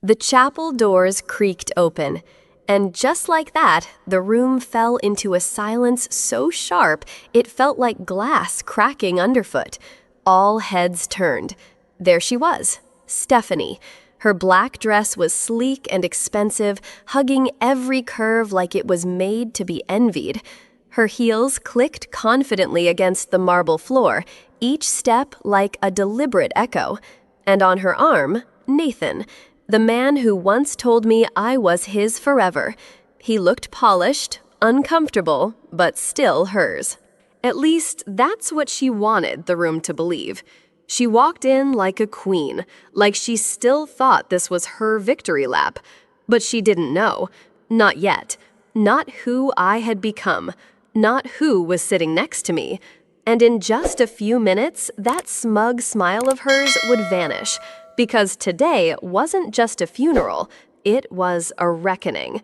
The chapel doors creaked open, and just like that, the room fell into a silence so sharp it felt like glass cracking underfoot. All heads turned. There she was, Stephanie. Her black dress was sleek and expensive, hugging every curve like it was made to be envied. Her heels clicked confidently against the marble floor, each step like a deliberate echo. And on her arm, Nathan, the man who once told me I was his forever. He looked polished, uncomfortable, but still hers. At least, that's what she wanted the room to believe. She walked in like a queen, like she still thought this was her victory lap. But she didn't know. Not yet. Not who I had become. Not who was sitting next to me. And in just a few minutes, that smug smile of hers would vanish. Because today wasn't just a funeral, it was a reckoning.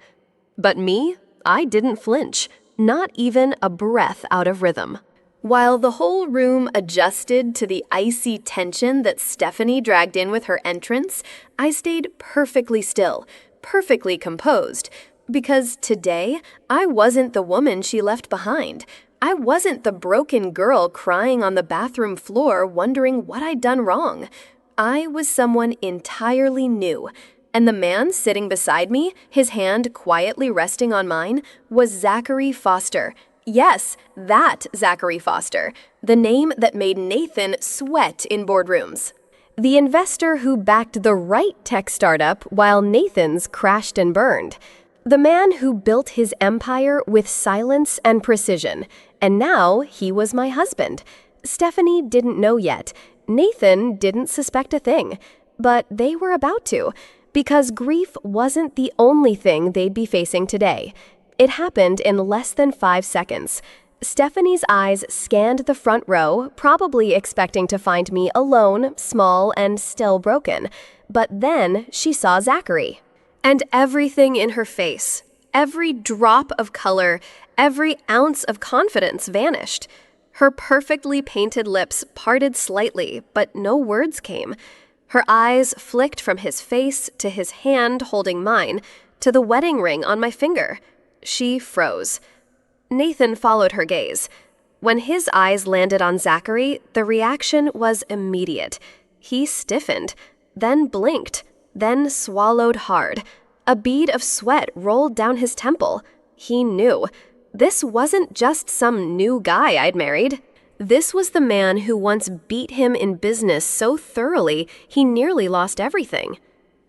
But me, I didn't flinch, not even a breath out of rhythm. While the whole room adjusted to the icy tension that Stephanie dragged in with her entrance, I stayed perfectly still, perfectly composed. Because today, I wasn't the woman she left behind. I wasn't the broken girl crying on the bathroom floor wondering what I'd done wrong. I was someone entirely new, and the man sitting beside me, his hand quietly resting on mine, was Zachary Foster. Yes, that Zachary Foster, the name that made Nathan sweat in boardrooms. The investor who backed the right tech startup while Nathan's crashed and burned. The man who built his empire with silence and precision, and now he was my husband. Stephanie didn't know yet. Nathan didn't suspect a thing, but they were about to, because grief wasn't the only thing they'd be facing today. It happened in less than 5 seconds. Stephanie's eyes scanned the front row, probably expecting to find me alone, small, and still broken. But then she saw Zachary. And everything in her face, every drop of color, every ounce of confidence vanished. Her perfectly painted lips parted slightly, but no words came. Her eyes flicked from his face to his hand holding mine, to the wedding ring on my finger. She froze. Nathan followed her gaze. When his eyes landed on Zachary, the reaction was immediate. He stiffened, then blinked, then swallowed hard. A bead of sweat rolled down his temple. He knew. This wasn't just some new guy I'd married. This was the man who once beat him in business so thoroughly he nearly lost everything.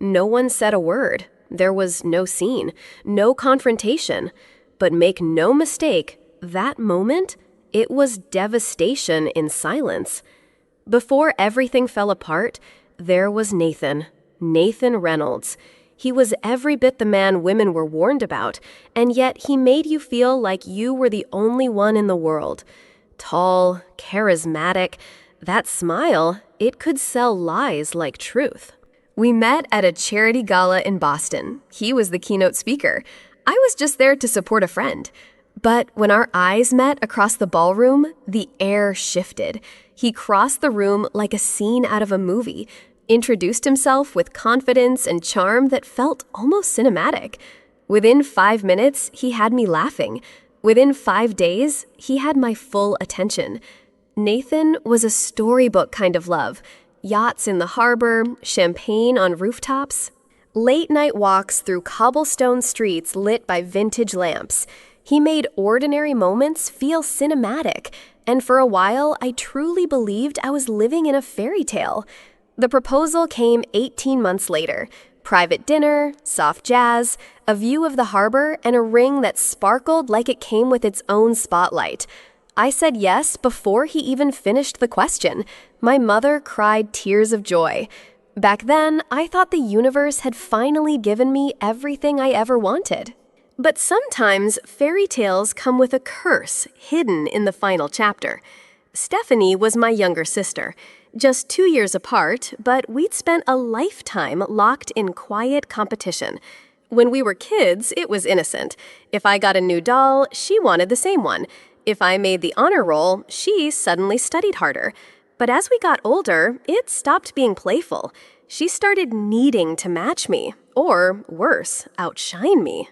No one said a word. There was no scene, no confrontation. But make no mistake, that moment, it was devastation in silence. Before everything fell apart, there was Nathan Reynolds. He was every bit the man women were warned about, and yet he made you feel like you were the only one in the world. Tall, charismatic, that smile, it could sell lies like truth. We met at a charity gala in Boston. He was the keynote speaker. I was just there to support a friend. But when our eyes met across the ballroom, the air shifted. He crossed the room like a scene out of a movie, introduced himself with confidence and charm that felt almost cinematic. Within 5 minutes, he had me laughing. Within 5 days, he had my full attention. Nathan was a storybook kind of love. Yachts in the harbor, champagne on rooftops, late-night walks through cobblestone streets lit by vintage lamps. He made ordinary moments feel cinematic, and for a while, I truly believed I was living in a fairy tale. The proposal came 18 months later. Private dinner, soft jazz, a view of the harbor, and a ring that sparkled like it came with its own spotlight. I said yes before he even finished the question. My mother cried tears of joy. Back then, I thought the universe had finally given me everything I ever wanted. But sometimes fairy tales come with a curse hidden in the final chapter. Stephanie was my younger sister, just 2 years apart, but we'd spent a lifetime locked in quiet competition. When we were kids, it was innocent. If I got a new doll, she wanted the same one. If I made the honor roll, she suddenly studied harder. But as we got older, it stopped being playful. She started needing to match me, or worse, outshine me.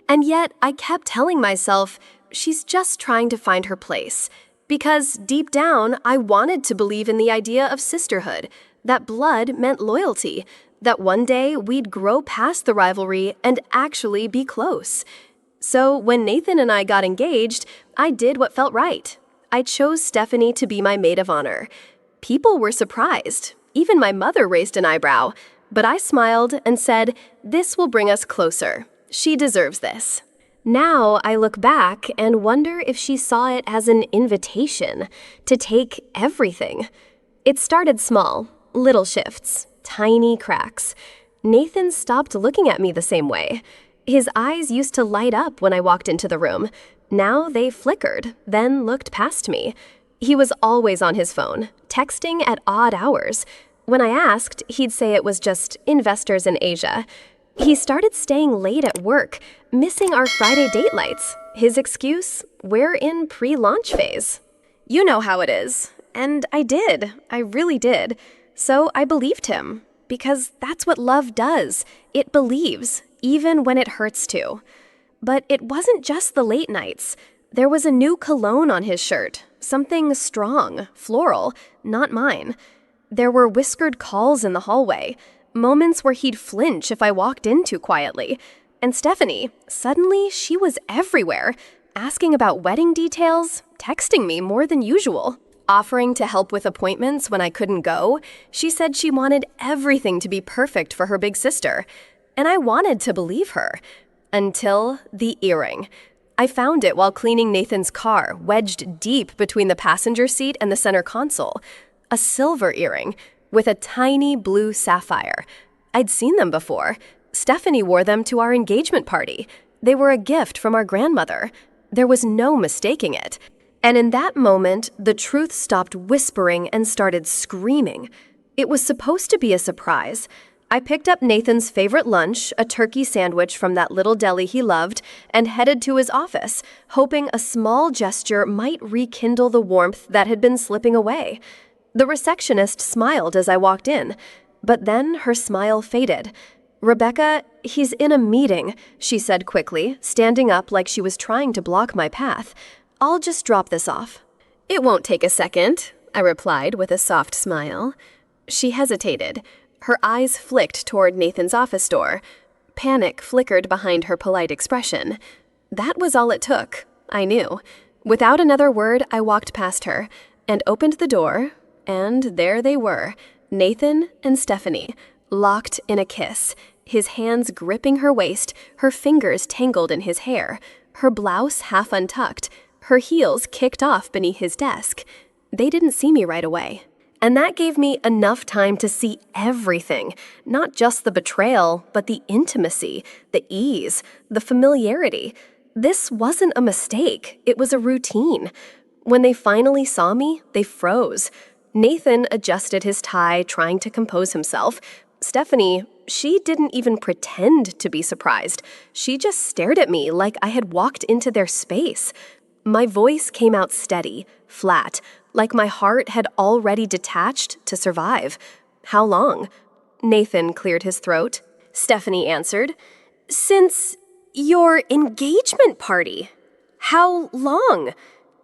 And yet, I kept telling myself, she's just trying to find her place. Because deep down, I wanted to believe in the idea of sisterhood, that blood meant loyalty, that one day we'd grow past the rivalry and actually be close. So when Nathan and I got engaged, I did what felt right. I chose Stephanie to be my maid of honor. People were surprised. Even my mother raised an eyebrow. But I smiled and said, "This will bring us closer. She deserves this." Now I look back and wonder if she saw it as an invitation to take everything. It started small, little shifts, tiny cracks. Nathan stopped looking at me the same way. His eyes used to light up when I walked into the room. Now they flickered, then looked past me. He was always on his phone, texting at odd hours. When I asked, he'd say it was just investors in Asia. He started staying late at work, missing our Friday date nights. His excuse? We're in pre-launch phase. You know how it is. And I did. I really did. So I believed him. Because that's what love does. It believes, even when it hurts to. But it wasn't just the late nights. There was a new cologne on his shirt. Something strong, floral, not mine. There were whiskered calls in the hallway. Moments where he'd flinch if I walked in too quietly. And Stephanie, suddenly she was everywhere, asking about wedding details, texting me more than usual, offering to help with appointments when I couldn't go. She said she wanted everything to be perfect for her big sister. And I wanted to believe her. Until the earring. I found it while cleaning Nathan's car, wedged deep between the passenger seat and the center console. A silver earring with a tiny blue sapphire. I'd seen them before. Stephanie wore them to our engagement party. They were a gift from our grandmother. There was no mistaking it. And in that moment, the truth stopped whispering and started screaming. It was supposed to be a surprise. I picked up Nathan's favorite lunch, a turkey sandwich from that little deli he loved, and headed to his office, hoping a small gesture might rekindle the warmth that had been slipping away. The receptionist smiled as I walked in, but then her smile faded. "Rebecca, he's in a meeting," she said quickly, standing up like she was trying to block my path. "I'll just drop this off." "It won't take a second," I replied with a soft smile. She hesitated. Her eyes flicked toward Nathan's office door. Panic flickered behind her polite expression. That was all it took, I knew. Without another word, I walked past her and opened the door. And there they were, Nathan and Stephanie, locked in a kiss, his hands gripping her waist, her fingers tangled in his hair, her blouse half untucked, her heels kicked off beneath his desk. They didn't see me right away. And that gave me enough time to see everything, not just the betrayal, but the intimacy, the ease, the familiarity. This wasn't a mistake, it was a routine. When they finally saw me, they froze. Nathan adjusted his tie, trying to compose himself. Stephanie, she didn't even pretend to be surprised. She just stared at me like I had walked into their space. My voice came out steady, flat, like my heart had already detached to survive. "How long?" Nathan cleared his throat. Stephanie answered, "Since your engagement party." "How long?"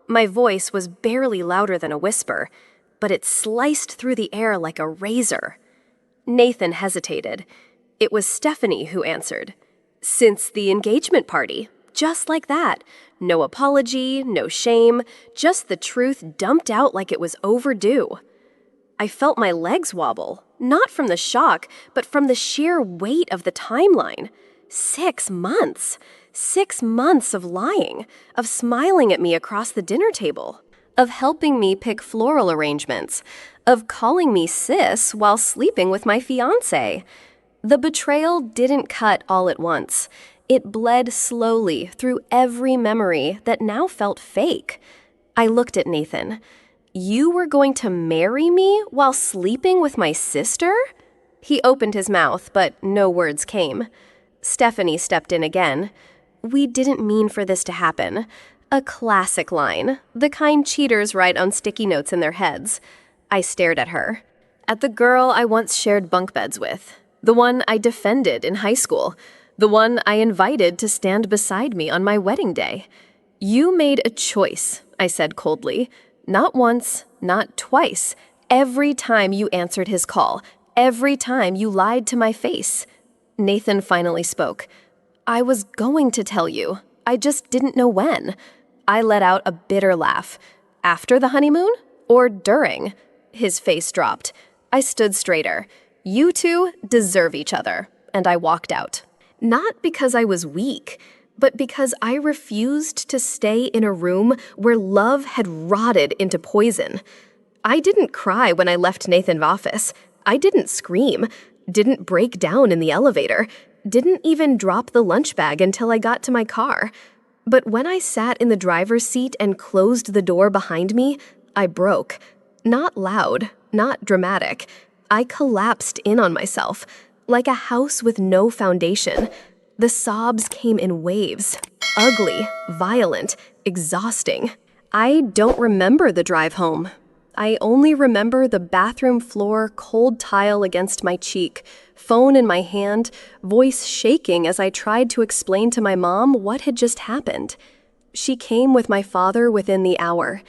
My voice was barely louder than a whisper, but it sliced through the air like a razor. Nathan hesitated. It was Stephanie who answered. "Since the engagement party." Just like that. No apology, no shame, just the truth dumped out like it was overdue. I felt my legs wobble, not from the shock, but from the sheer weight of the timeline. 6 months. 6 months of lying, of smiling at me across the dinner table, of helping me pick floral arrangements, of calling me sis while sleeping with my fiancé. The betrayal didn't cut all at once. It bled slowly through every memory that now felt fake. I looked at Nathan. "You were going to marry me while sleeping with my sister?" He opened his mouth, but no words came. Stephanie stepped in again. "We didn't mean for this to happen." A classic line, the kind cheaters write on sticky notes in their heads. I stared at her. at the girl I once shared bunk beds with, the one I defended in high school, the one I invited to stand beside me on my wedding day. You made a choice, I said coldly. Not once, not twice. Every time you answered his call, every time you lied to my face. Nathan finally spoke. I was going to tell you. I just didn't know when. I let out a bitter laugh. After the honeymoon? Or during? His face dropped. I stood straighter. You two deserve each other. And I walked out. Not because I was weak, but because I refused to stay in a room where love had rotted into poison. I didn't cry when I left Nathan's office. I didn't scream, didn't break down in the elevator, didn't even drop the lunch bag until I got to my car. But when I sat in the driver's seat and closed the door behind me, I broke. Not loud, not dramatic. I collapsed in on myself, like a house with no foundation. The sobs came in waves, ugly, violent, exhausting. I don't remember the drive home. I only remember the bathroom floor, cold tile against my cheek, phone in my hand, voice shaking as I tried to explain to my mom what had just happened. She came with my father within the hour.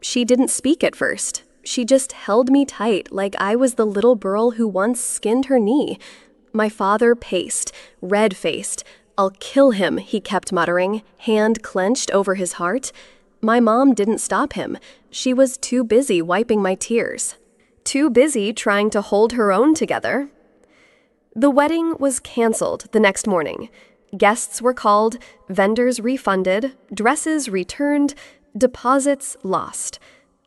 She didn't speak at first. She just held me tight like I was the little girl who once skinned her knee. My father paced, red-faced. I'll kill him, he kept muttering, hand clenched over his heart. My mom didn't stop him. She was too busy wiping my tears. Too busy trying to hold her own together. The wedding was canceled the next morning. Guests were called, vendors refunded, dresses returned, deposits lost.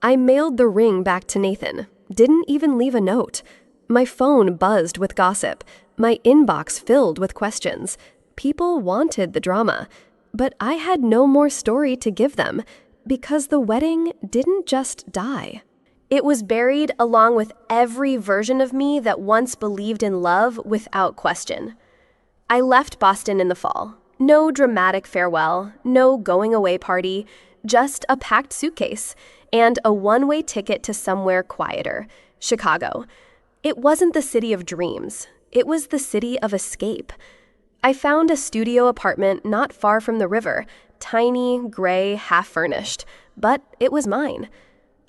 I mailed the ring back to Nathan. Didn't even leave a note. My phone buzzed with gossip. My inbox filled with questions. People wanted the drama. But I had no more story to give them, because the wedding didn't just die. It was buried along with every version of me that once believed in love without question. I left Boston in the fall. No dramatic farewell, no going away party, just a packed suitcase and a one-way ticket to somewhere quieter, Chicago. It wasn't the city of dreams. It was the city of escape. I found a studio apartment not far from the river, tiny, gray, half-furnished, but it was mine.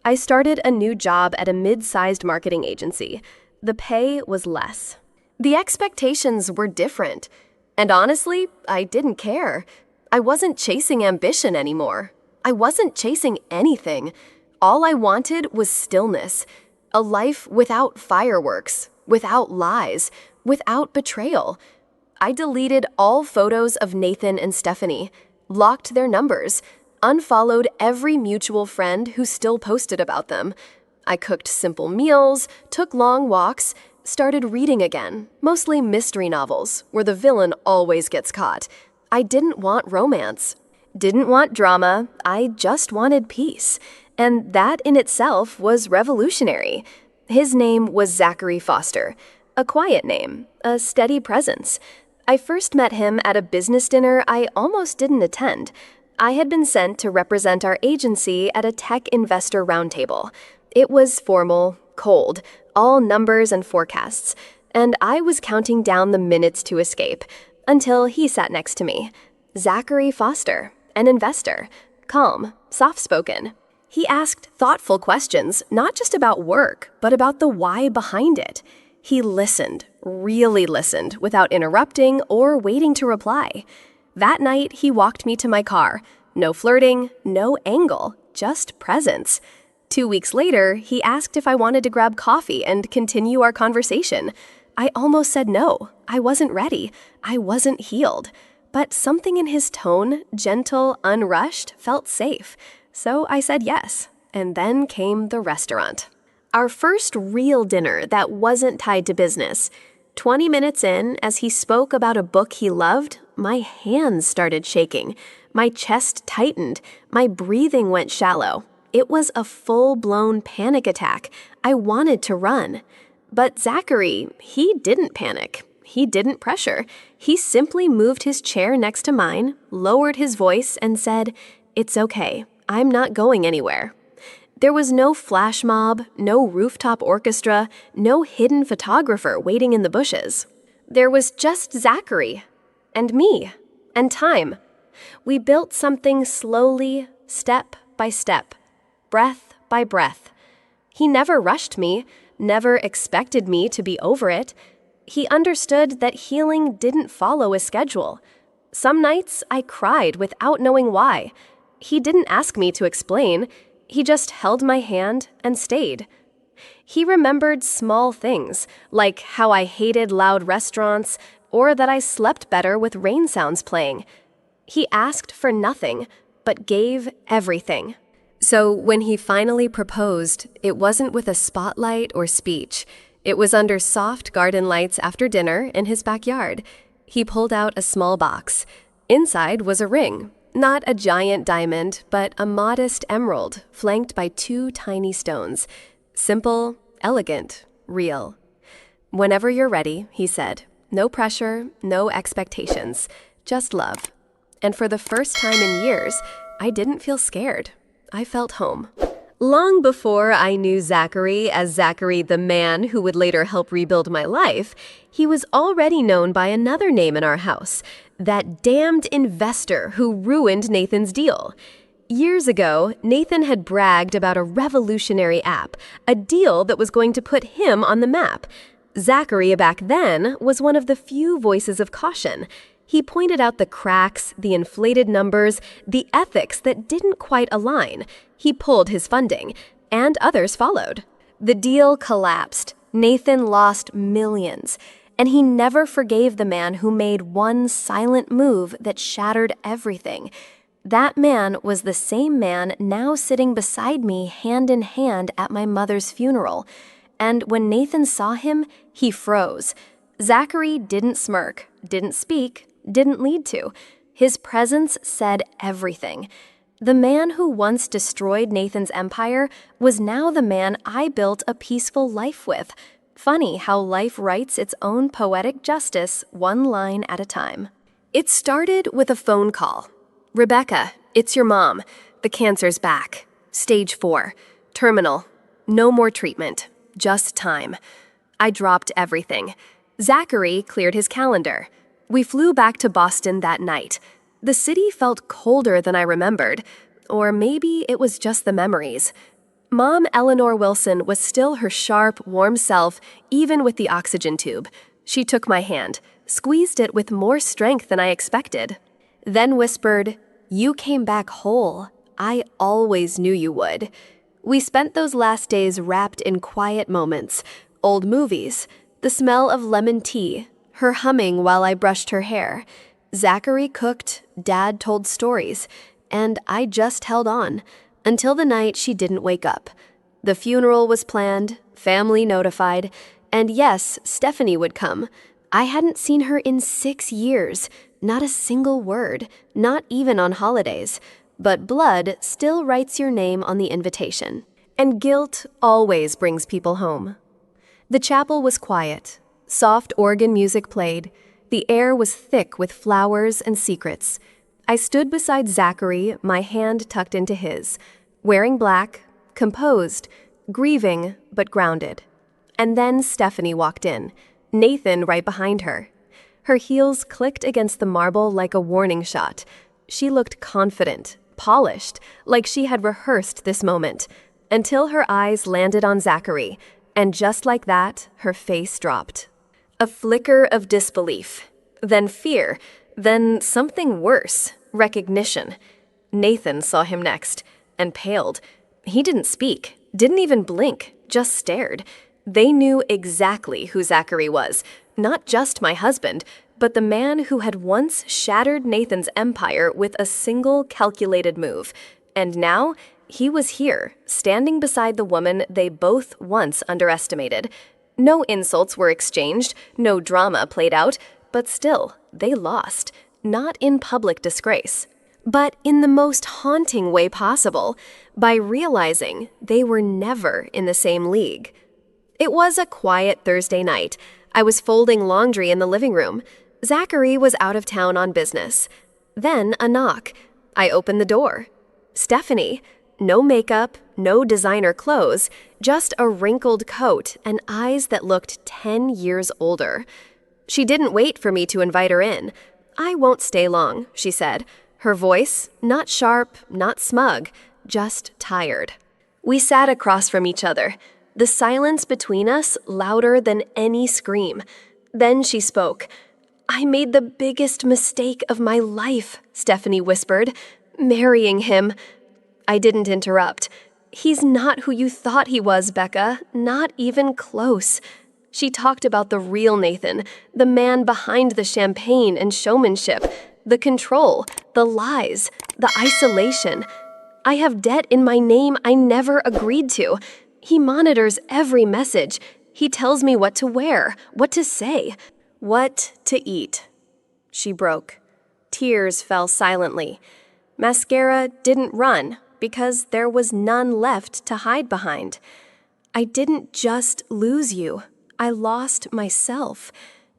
I started a new job at a mid-sized marketing agency. The pay was less. The expectations were different. And honestly, I didn't care. I wasn't chasing ambition anymore. I wasn't chasing anything. All I wanted was stillness, a life without fireworks, without lies, without betrayal. I deleted all photos of Nathan and Stephanie, locked their numbers, unfollowed every mutual friend who still posted about them. I cooked simple meals, took long walks, started reading again, mostly mystery novels, where the villain always gets caught. I didn't want romance, didn't want drama, I just wanted peace. And that in itself was revolutionary. His name was Zachary Foster, a quiet name, a steady presence. I first met him at a business dinner I almost didn't attend. I had been sent to represent our agency at a tech investor roundtable. It was formal, cold, all numbers and forecasts, and I was counting down the minutes to escape, until he sat next to me. Zachary Foster, an investor, calm, soft-spoken. He asked thoughtful questions, not just about work, but about the why behind it. He listened, really listened, without interrupting or waiting to reply. That night, he walked me to my car. No flirting, no angle, just presence. 2 weeks later, he asked if I wanted to grab coffee and continue our conversation. I almost said no. I wasn't ready. I wasn't healed. But something in his tone, gentle, unrushed, felt safe. So I said yes. And then came the restaurant. Our first real dinner that wasn't tied to business. 20 minutes in, as he spoke about a book he loved, my hands started shaking. My chest tightened. My breathing went shallow. It was a full-blown panic attack. I wanted to run. But Zachary, he didn't panic. He didn't pressure. He simply moved his chair next to mine, lowered his voice, and said, "It's okay. I'm not going anywhere." There was no flash mob, no rooftop orchestra, no hidden photographer waiting in the bushes. There was just Zachary, and me, and time. We built something slowly, step by step, breath by breath. He never rushed me, never expected me to be over it. He understood that healing didn't follow a schedule. Some nights I cried without knowing why. He didn't ask me to explain. He just held my hand and stayed. He remembered small things, like how I hated loud restaurants or that I slept better with rain sounds playing. He asked for nothing, but gave everything. So when he finally proposed, it wasn't with a spotlight or speech. It was under soft garden lights after dinner in his backyard. He pulled out a small box. Inside was a ring, not a giant diamond, but a modest emerald flanked by 2 tiny stones. Simple, elegant, real. "Whenever you're ready," he said. "No pressure, no expectations, just love." And for the first time in years, I didn't feel scared. I felt home. Long before I knew Zachary as Zachary the man who would later help rebuild my life, he was already known by another name in our house, that damned investor who ruined Nathan's deal. Years ago, Nathan had bragged about a revolutionary app, a deal that was going to put him on the map. Zachary back then was one of the few voices of caution. He pointed out the cracks, the inflated numbers, the ethics that didn't quite align. He pulled his funding, and others followed. The deal collapsed. Nathan lost millions, and he never forgave the man who made one silent move that shattered everything. That man was the same man now sitting beside me hand in hand at my mother's funeral. And when Nathan saw him, he froze. Zachary didn't smirk, didn't speak, didn't lead to. His presence said everything. The man who once destroyed Nathan's empire was now the man I built a peaceful life with. Funny how life writes its own poetic justice one line at a time. It started with a phone call. "Rebecca, it's your mom. The cancer's back. Stage 4. Terminal. No more treatment. Just time." I dropped everything. Zachary cleared his calendar. We flew back to Boston that night. The city felt colder than I remembered, or maybe it was just the memories. Mom Eleanor Wilson was still her sharp, warm self, even with the oxygen tube. She took my hand, squeezed it with more strength than I expected, then whispered, "You came back whole. I always knew you would." We spent those last days wrapped in quiet moments, old movies, the smell of lemon tea, her humming while I brushed her hair. Zachary cooked, Dad told stories, and I just held on until the night she didn't wake up. The funeral was planned, family notified, and yes, Stephanie would come. I hadn't seen her in 6 years, not a single word, not even on holidays. But blood still writes your name on the invitation, and guilt always brings people home. The chapel was quiet. Soft organ music played. The air was thick with flowers and secrets. I stood beside Zachary, my hand tucked into his, wearing black, composed, grieving but grounded. And then Stephanie walked in, Nathan right behind her. Her heels clicked against the marble like a warning shot. She looked confident, polished, like she had rehearsed this moment, until her eyes landed on Zachary, and just like that, her face dropped. A flicker of disbelief, then fear, then something worse, recognition. Nathan saw him next, and paled. He didn't speak, didn't even blink, just stared. They knew exactly who Zachary was, not just my husband, but the man who had once shattered Nathan's empire with a single calculated move. And now, he was here, standing beside the woman they both once underestimated. No insults were exchanged, no drama played out, but still, they lost. Not in public disgrace, but in the most haunting way possible, by realizing they were never in the same league. It was a quiet Thursday night. I was folding laundry in the living room. Zachary was out of town on business. Then a knock. I opened the door. Stephanie. No makeup, no designer clothes, just a wrinkled coat and eyes that looked 10 years older. She didn't wait for me to invite her in. "I won't stay long," she said. Her voice, not sharp, not smug, just tired. We sat across from each other, the silence between us louder than any scream. Then she spoke. "I made the biggest mistake of my life," Stephanie whispered. "Marrying him." I didn't interrupt. "He's not who you thought he was, Becca, not even close." She talked about the real Nathan, the man behind the champagne and showmanship, the control, the lies, the isolation. "I have debt in my name I never agreed to. He monitors every message. He tells me what to wear, what to say, what to eat." She broke. Tears fell silently. Mascara didn't run because there was none left to hide behind. "I didn't just lose you. I lost myself.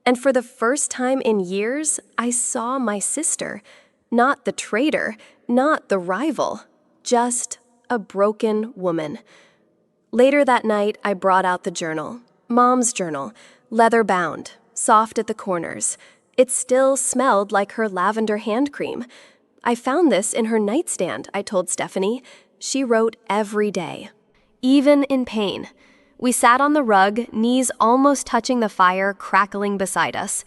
And for the first time in years, I saw my sister. Not the traitor, not the rival, just a broken woman." Later that night, I brought out the journal. Mom's journal, leather-bound, soft at the corners. It still smelled like her lavender hand cream. "I found this in her nightstand," I told Stephanie. She wrote every day, even in pain. We sat on the rug, knees almost touching the fire, crackling beside us.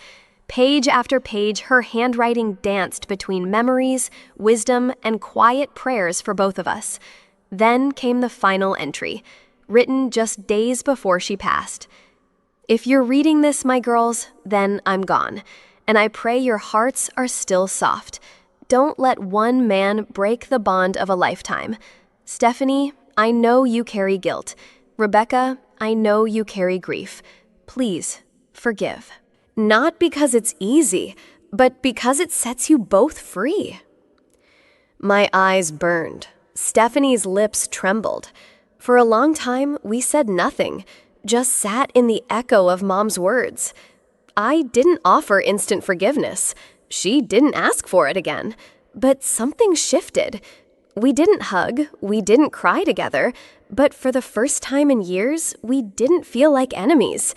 Page after page, her handwriting danced between memories, wisdom, and quiet prayers for both of us. Then came the final entry, written just days before she passed. "If you're reading this, my girls, then I'm gone. And I pray your hearts are still soft. Don't let one man break the bond of a lifetime. Stephanie, I know you carry guilt. Rebecca, I know you carry grief. Please, forgive. Not because it's easy, but because it sets you both free." My eyes burned. Stephanie's lips trembled. For a long time, we said nothing, just sat in the echo of Mom's words. I didn't offer instant forgiveness. She didn't ask for it again. But something shifted. We didn't hug, we didn't cry together, but for the first time in years, we didn't feel like enemies.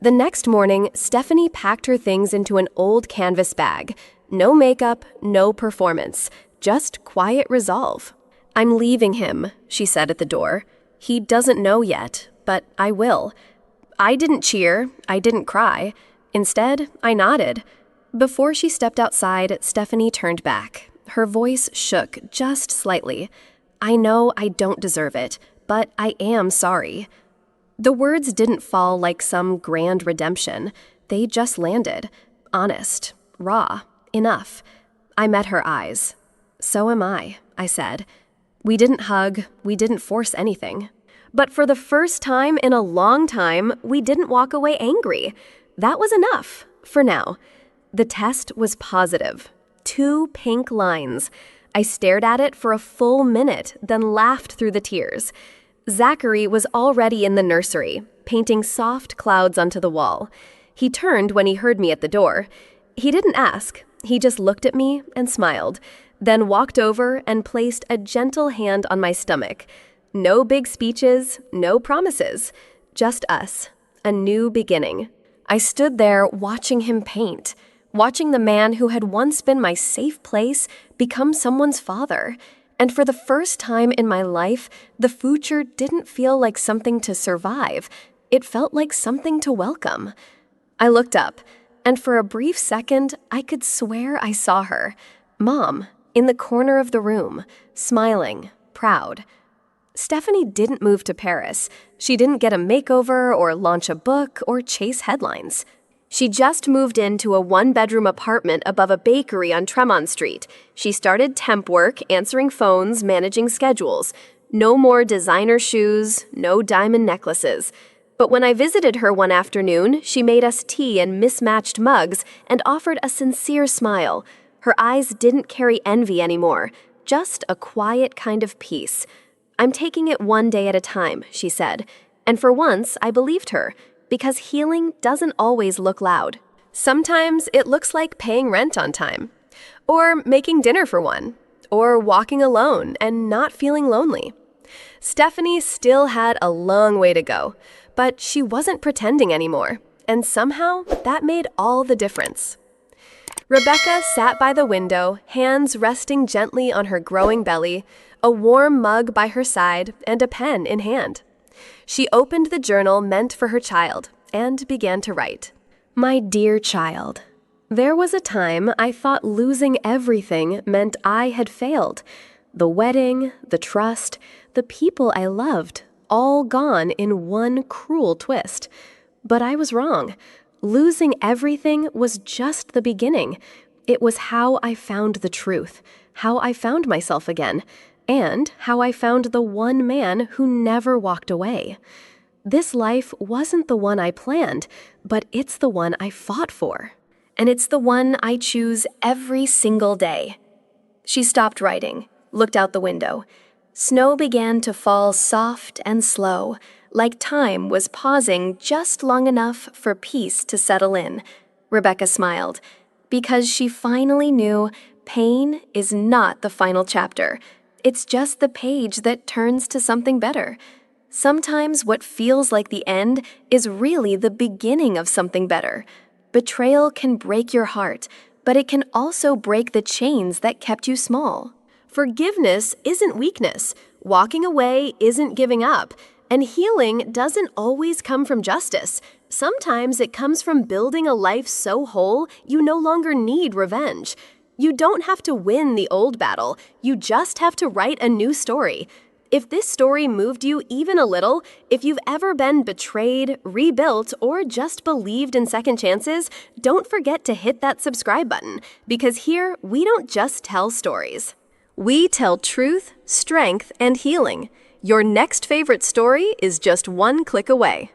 The next morning, Stephanie packed her things into an old canvas bag. No makeup, no performance, just quiet resolve. "I'm leaving him," she said at the door. "He doesn't know yet, but I will." I didn't cheer, I didn't cry. Instead, I nodded. Before she stepped outside, Stephanie turned back. Her voice shook just slightly. "I know I don't deserve it, but I am sorry." The words didn't fall like some grand redemption. They just landed. Honest, raw, enough. I met her eyes. "So am I," I said. We didn't hug, we didn't force anything. But for the first time in a long time, we didn't walk away angry. That was enough, for now. The test was positive. 2 pink lines. I stared at it for a full minute, then laughed through the tears. Zachary was already in the nursery, painting soft clouds onto the wall. He turned when he heard me at the door. He didn't ask. He just looked at me and smiled, then walked over and placed a gentle hand on my stomach. No big speeches, no promises. Just us. A new beginning. I stood there watching him paint, watching the man who had once been my safe place become someone's father. And for the first time in my life, the future didn't feel like something to survive. It felt like something to welcome. I looked up, and for a brief second, I could swear I saw her. Mom, in the corner of the room, smiling, proud. Stephanie didn't move to Paris. She didn't get a makeover or launch a book or chase headlines. She just moved into a 1-bedroom apartment above a bakery on Tremont Street. She started temp work, answering phones, managing schedules. No more designer shoes, no diamond necklaces. But when I visited her one afternoon, she made us tea in mismatched mugs and offered a sincere smile. Her eyes didn't carry envy anymore, just a quiet kind of peace. "I'm taking it one day at a time," she said. And for once, I believed her. Because healing doesn't always look loud. Sometimes it looks like paying rent on time, or making dinner for one, or walking alone and not feeling lonely. Stephanie still had a long way to go, but she wasn't pretending anymore, and somehow that made all the difference. Rebecca sat by the window, hands resting gently on her growing belly, a warm mug by her side, and a pen in hand. She opened the journal meant for her child and began to write. My dear child, there was a time I thought losing everything meant I had failed. The wedding, the trust, the people I loved, all gone in one cruel twist. But I was wrong. Losing everything was just the beginning. It was how I found the truth, how I found myself again, and how I found the one man who never walked away. This life wasn't the one I planned, but it's the one I fought for. And it's the one I choose every single day. She stopped writing, looked out the window. Snow began to fall soft and slow, like time was pausing just long enough for peace to settle in. Rebecca smiled, because she finally knew pain is not the final chapter. It's just the page that turns to something better. Sometimes what feels like the end is really the beginning of something better. Betrayal can break your heart, but it can also break the chains that kept you small. Forgiveness isn't weakness. Walking away isn't giving up. And healing doesn't always come from justice. Sometimes it comes from building a life so whole you no longer need revenge. You don't have to win the old battle. You just have to write a new story. If this story moved you even a little, if you've ever been betrayed, rebuilt, or just believed in second chances, don't forget to hit that subscribe button, because here we don't just tell stories. We tell truth, strength, and healing. Your next favorite story is just one click away.